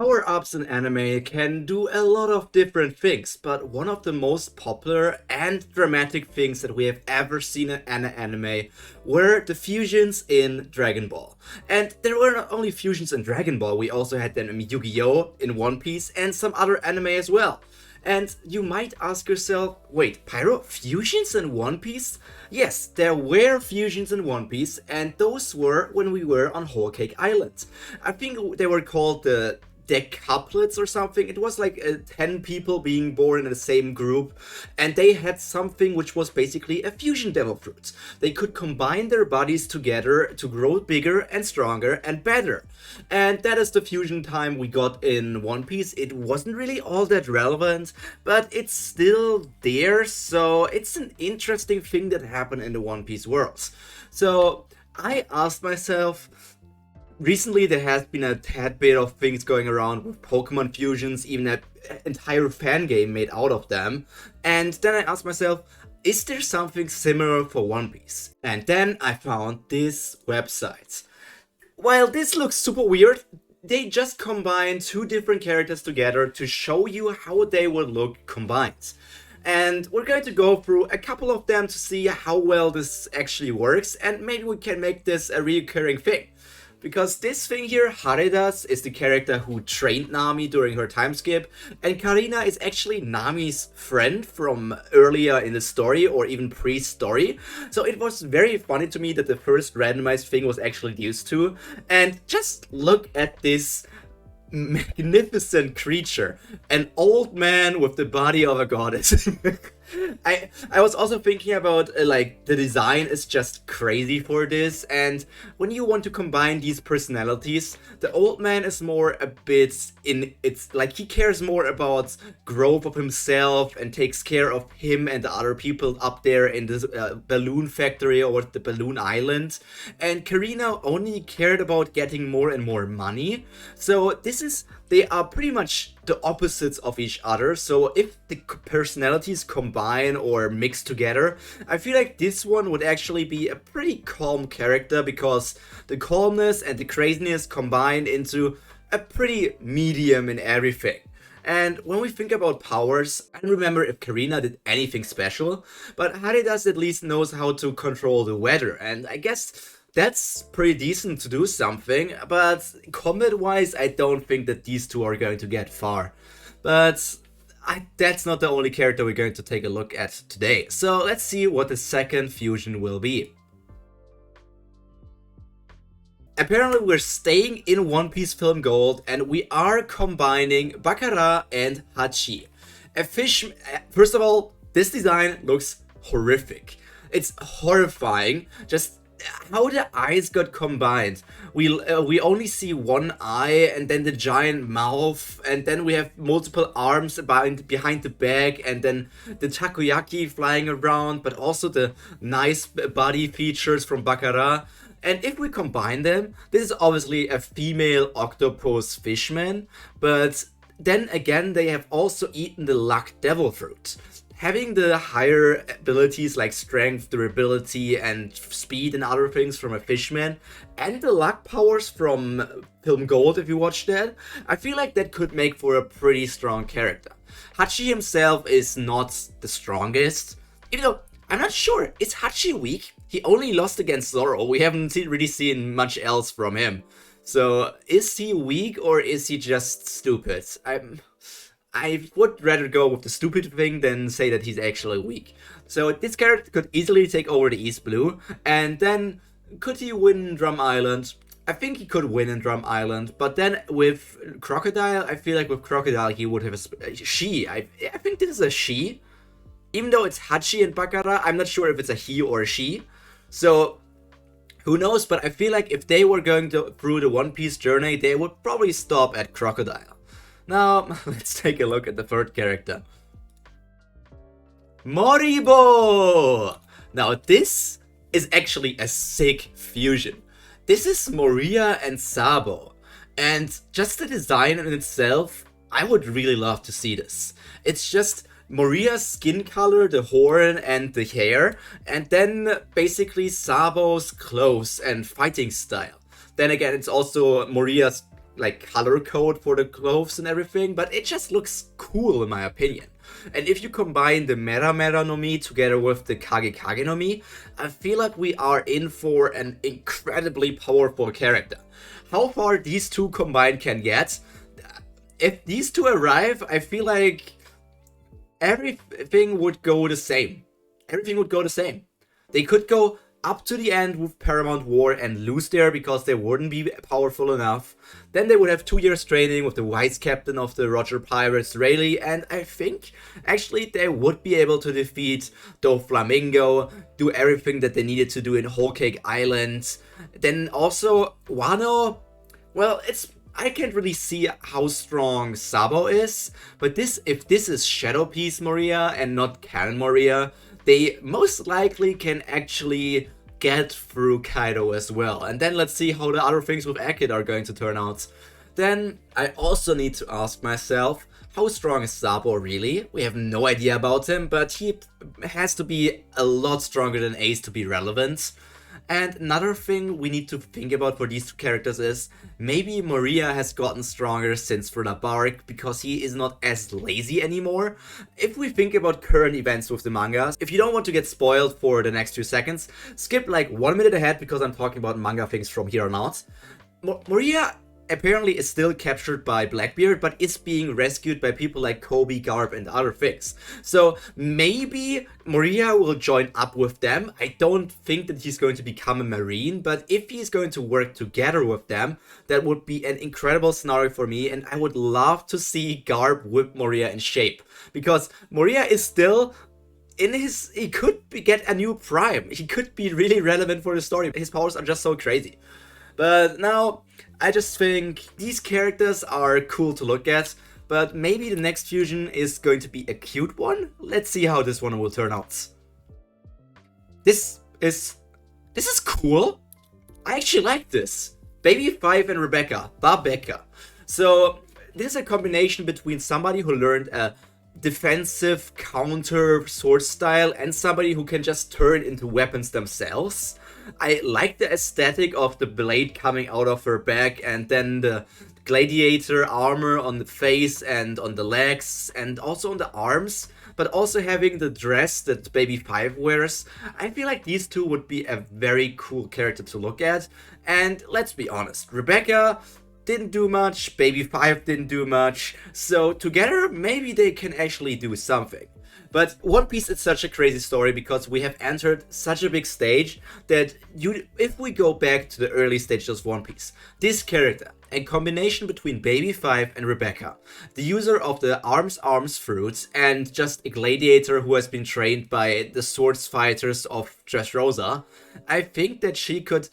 Power-ups in anime can do a lot of different things, but one of the most popular and dramatic things that we have ever seen in an anime were the fusions in Dragon Ball. And there were not only fusions in Dragon Ball, we also had them in Yu-Gi-Oh!, in One Piece, and some other anime as well. And you might ask yourself, wait, Pyro, fusions in One Piece? Yes, there were fusions in One Piece, and those were when we were on Whole Cake Island. I think they were called the decuplets or something. It was like 10 people being born in the same group, and they had something which was basically a fusion devil fruit. They could combine their bodies together to grow bigger and stronger and better. And that is the fusion time we got in One Piece. It wasn't really all that relevant, but it's still there, so it's an interesting thing that happened in the One Piece worlds. So I asked myself, recently there has been a tad bit of things going around with Pokemon fusions, even an entire fan game made out of them. And then I asked myself, is there something similar for One Piece? And then I found this website. While this looks super weird, they just combined two different characters together to show you how they would look combined. And we're going to go through a couple of them to see how well this actually works, and maybe we can make this a recurring thing. Because this thing here, Haredas, is the character who trained Nami during her time skip, and Karina is actually Nami's friend from earlier in the story, or even pre-story. So it was very funny to me that the first randomized thing was actually these two. And just look at this magnificent creature, an old man with the body of a goddess. I was also thinking about like the design is just crazy for this, and when you want to combine these personalities, the old man is more a bit in, it's like he cares more about growth of himself and takes care of him and the other people up there in this balloon factory or the balloon island, and Karina only cared about getting more and more money. So they are pretty much the opposites of each other. So if the personalities combine or mix together, I feel like this one would actually be a pretty calm character, because the calmness and the craziness combine into a pretty medium in everything. And when we think about powers, I don't remember if Karina did anything special, but Haredas at least knows how to control the weather, and I guess that's pretty decent to do something, but combat-wise, I don't think that these two are going to get far. But that's not the only character we're going to take a look at today. So let's see what the second fusion will be. Apparently we're staying in One Piece Film Gold, and we are combining Bakara and Hachi. A fish... First of all, this design looks horrific. It's horrifying. Just how the eyes got combined. We only see one eye, and then the giant mouth, and then we have multiple arms behind the back, and then the takoyaki flying around, but also the nice body features from Bakara. And if we combine them, this is obviously a female octopus fishman, but then again they have also eaten the luck devil fruit. Having the higher abilities like strength, durability, and speed and other things from a fishman, and the luck powers from Film Gold, if you watch that, I feel like that could make for a pretty strong character. Hachi himself is not the strongest, even though I'm not sure, is Hachi weak? He only lost against Zoro, we haven't really seen much else from him. So is he weak, or is he just stupid? I would rather go with the stupid thing than say that he's actually weak. So this character could easily take over the East Blue, and then could he win Drum Island? I think he could win in Drum Island, but then with Crocodile, I feel like with Crocodile he would have a she. I think this is a she. Even though it's Hachi and Bakara, I'm not sure if it's a he or a she. So who knows, but I feel like if they were going through the One Piece journey, they would probably stop at Crocodile. Now, let's take a look at the third character. Moribo! Now, this is actually a sick fusion. This is Moria and Sabo. And just the design in itself, I would really love to see this. It's just Moria's skin color, the horn and the hair, and then basically Sabo's clothes and fighting style. Then again, it's also Moria's like color code for the clothes and everything, but it just looks cool in my opinion. And if you combine the Mera Mera no Mi together with the Kage Kage no Mi, I feel like we are in for an incredibly powerful character. How far these two combined can get, if these two arrive, I feel like everything would go the same. Everything would go the same. They could go up to the end with Paramount War and lose there because they wouldn't be powerful enough. Then they would have 2 years training with the vice captain of the Roger Pirates, Rayleigh, and I think actually they would be able to defeat Doflamingo, do everything that they needed to do in Whole Cake Island. Then also Wano, well, I can't really see how strong Sabo is, but if this is Shadow Piece Moria and not Canon Moria, they most likely can actually get through Kaido as well. And then let's see how the other things with Akid are going to turn out. Then I also need to ask myself, how strong is Sabo really? We have no idea about him, but he has to be a lot stronger than Ace to be relevant. And another thing we need to think about for these two characters is, maybe Moria has gotten stronger since Thriller Bark because he is not as lazy anymore. If we think about current events with the mangas, if you don't want to get spoiled for the next few seconds, skip like 1 minute ahead because I'm talking about manga things from here on out. Moria apparently is still captured by Blackbeard, but is being rescued by people like Kobe, Garp, and other things. So maybe Moria will join up with them. I don't think that he's going to become a Marine, but if he's going to work together with them, that would be an incredible scenario for me, and I would love to see Garp whip Moria in shape. Because Moria is still he could get a new prime. He could be really relevant for the story. His powers are just so crazy. But now, I just think these characters are cool to look at, but maybe the next fusion is going to be a cute one? Let's see how this one will turn out. This is cool. I actually like this. Baby 5 and Babeka. So, this is a combination between somebody who learned a defensive counter sword style and somebody who can just turn into weapons themselves. I like the aesthetic of the blade coming out of her back and then the gladiator armor on the face and on the legs and also on the arms, but also having the dress that Baby 5 wears. I feel like these two would be a very cool character to look at. And let's be honest, Rebecca didn't do much, Baby 5 didn't do much, so together maybe they can actually do something. But One Piece is such a crazy story because we have entered such a big stage that if we go back to the early stages of One Piece, this character, a combination between Baby 5 and Rebecca, the user of the arms fruit and just a gladiator who has been trained by the swords fighters of Dressrosa, I think that she could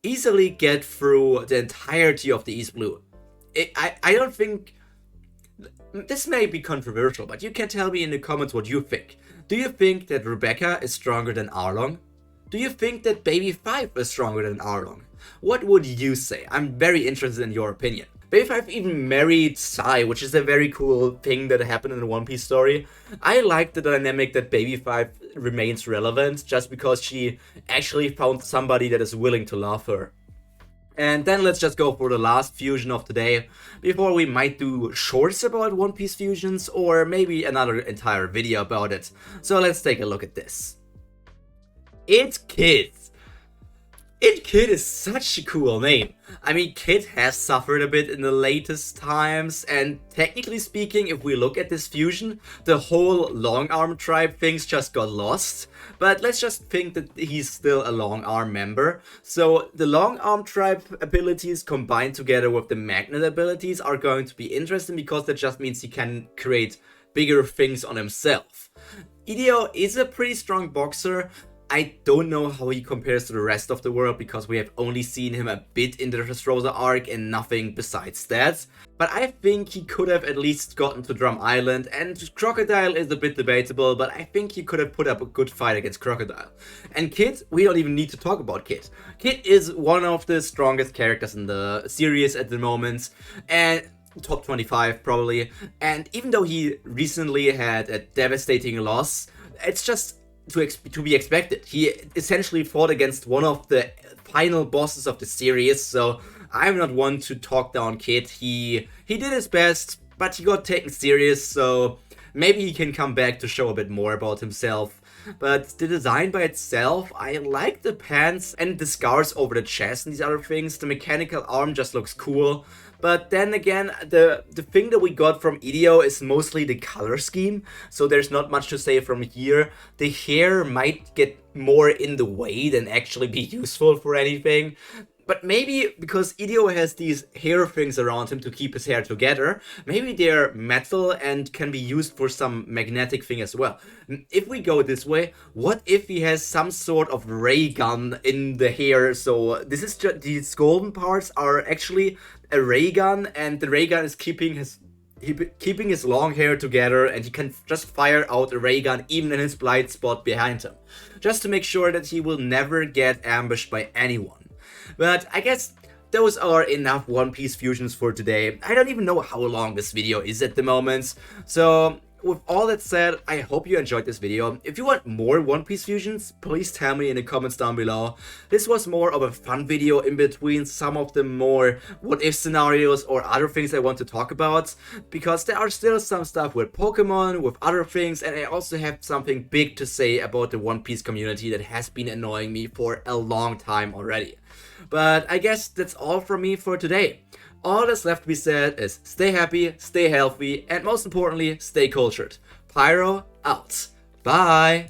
easily get through the entirety of the East Blue. I don't think... This may be controversial, but you can tell me in the comments what you think. Do you think that Rebecca is stronger than Arlong? Do you think that Baby 5 is stronger than Arlong? What would you say? I'm very interested in your opinion. Baby 5 even married Sai, which is a very cool thing that happened in the One Piece story. I like the dynamic that Baby 5 remains relevant just because she actually found somebody that is willing to love her. And then let's just go for the last fusion of today, before we might do shorts about One Piece fusions, or maybe another entire video about it. So let's take a look at this. It's Kid. Kid is such a cool name. I mean, Kid has suffered a bit in the latest times, and technically speaking, if we look at this fusion, the whole Long Arm tribe things just got lost. But let's just think that he's still a Long Arm member. So the Long Arm tribe abilities combined together with the Magnet abilities are going to be interesting because that just means he can create bigger things on himself. Ideo is a pretty strong boxer. I don't know how he compares to the rest of the world because we have only seen him a bit in the Dressrosa arc and nothing besides that. But I think he could have at least gotten to Drum Island, and Crocodile is a bit debatable, but I think he could have put up a good fight against Crocodile. And Kid, we don't even need to talk about Kid. Kid is one of the strongest characters in the series at the moment, and top 25 probably. And even though he recently had a devastating loss, it's just to be expected. He essentially fought against one of the final bosses of the series, so I'm not one to talk down Kid. He did his best, but he got taken serious, so maybe he can come back to show a bit more about himself. But the design by itself, I like the pants and the scars over the chest and these other things. The mechanical arm just looks cool. But then again, the thing that we got from Ideo is mostly the color scheme, so there's not much to say from here. The hair might get more in the way than actually be useful for anything. But maybe because Ideo has these hair things around him to keep his hair together, maybe they're metal and can be used for some magnetic thing as well. If we go this way, what if he has some sort of ray gun in the hair? So this is just, these golden parts are actually a ray gun, and the ray gun is keeping his long hair together, and he can just fire out a ray gun even in his blind spot behind him, just to make sure that he will never get ambushed by anyone. But I guess those are enough One Piece fusions for today. I don't even know how long this video is at the moment. So with all that said, I hope you enjoyed this video. If you want more One Piece fusions, please tell me in the comments down below. This was more of a fun video in between some of the more what if scenarios or other things I want to talk about, because there are still some stuff with Pokemon, with other things, and I also have something big to say about the One Piece community that has been annoying me for a long time already. But I guess that's all from me for today. All that's left to be said is stay happy, stay healthy, and most importantly, stay cultured. Pyro out. Bye!